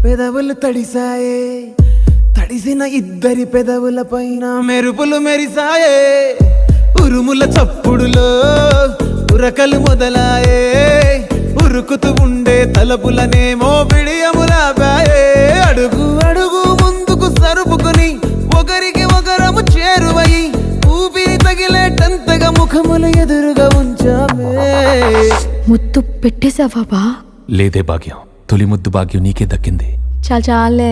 పెదవులు తడిసాయే, తడిసిన ఇద్దరి పెదవుల పైన మెరుపులు మెరిసాయే. ఉరుముల చప్పుడులో ఉరకలు మొదలాయే, ఉరుకుతూ ఉండే తలపులనేమో బిడియములాపాయే. అడుగు అడుగు ముందుకు సరుపుకుని ఒకరికి ఒకరము చేరువై ఊపిరి తగిలేటంతగా ముఖములు ఎదురుగా ఉంచామే. ముద్దు పెట్టేశావా బా? లేదే భాగ్యం, తొలి ముద్దు భాగ్యం నీకే దక్కింది. చాలే